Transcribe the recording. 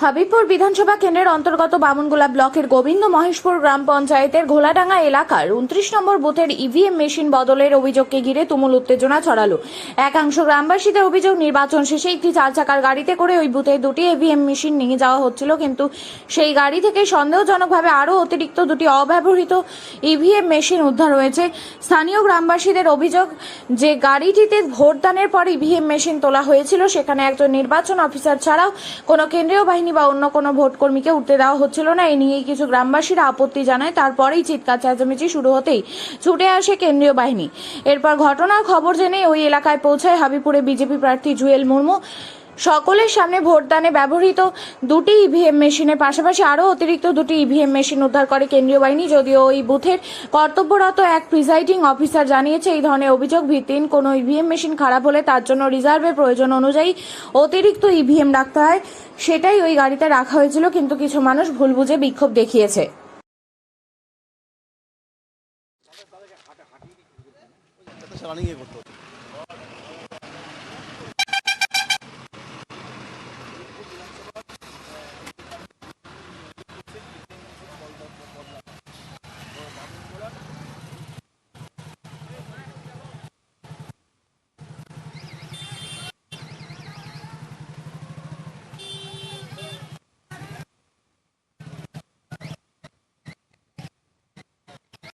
হাবিবপুর বিধানসভা কেন্দ্রের অন্তর্গত বামুনগোলা ব্লকের গোবিন্দ মহেশপুর গ্রাম পঞ্চায়েতের ঘোলাডাঙ্গা এলাকার 29 নম্বর বুথের ইভিএম মেশিন বদলের অভিযোগকে ঘিরে তুমুল উত্তেজনা ছড়ালো। একাংশ গ্রামবাসীদের অভিযোগ, নির্বাচন শেষে একটি 4 চাকার গাড়িতে করে ওই বুথে দুটি ইভিএম মেশিন নিয়ে যাওয়া হচ্ছিল, কিন্তু সেই গাড়ি থেকে সন্দেহজনকভাবে আরও অতিরিক্ত দুটি অব্যবহৃত ইভিএম মেশিন উদ্ধার হয়েছে। স্থানীয় গ্রামবাসীদের অভিযোগ যে গাড়িটিতে ভোটদানের পর ইভিএম মেশিন তোলা হয়েছিল, সেখানে একজন নির্বাচন অফিসার ছাড়াও কোনো কেন্দ্রীয় বাহিনী বা অন্য কোনো ভোটকর্মীকে উঠতে দেওয়া হচ্ছিল না। এই নিয়ে কিছু গ্রামবাসীরা আপত্তি জানায়। তারপরেই চিৎকার চেঁচামেচি শুরু হতেই ছুটে আসে কেন্দ্রীয় বাহিনী। এরপর ঘটনার খবর জেনে ওই এলাকায় পৌঁছায় হাবিবপুরে বিজেপি প্রার্থী জুয়েল মুর্মু। সকলের সামনে ভোটদানে ব্যবহৃত দুটি ইভিএম মেশিনের পাশাপাশি আরও অতিরিক্ত দুটি ইভিএম মেশিন উদ্ধার করে কেন্দ্রীয় বাহিনী। যদিও ওই বুথের কর্তব্যরত এক প্রিজাইডিং অফিসার জানিয়েছে, এই ধরনের অভিযোগ ভিত্তিহীন। কোনো ইভিএম মেশিন খারাপ হলে তার জন্য রিজার্ভের প্রয়োজন অনুযায়ী অতিরিক্ত ইভিএম রাখতে হয়, সেটাই ওই গাড়িতে রাখা হয়েছিল, কিন্তু কিছু মানুষ ভুল বুঝে বিক্ষোভ দেখিয়েছে। রানিং করতে হতো।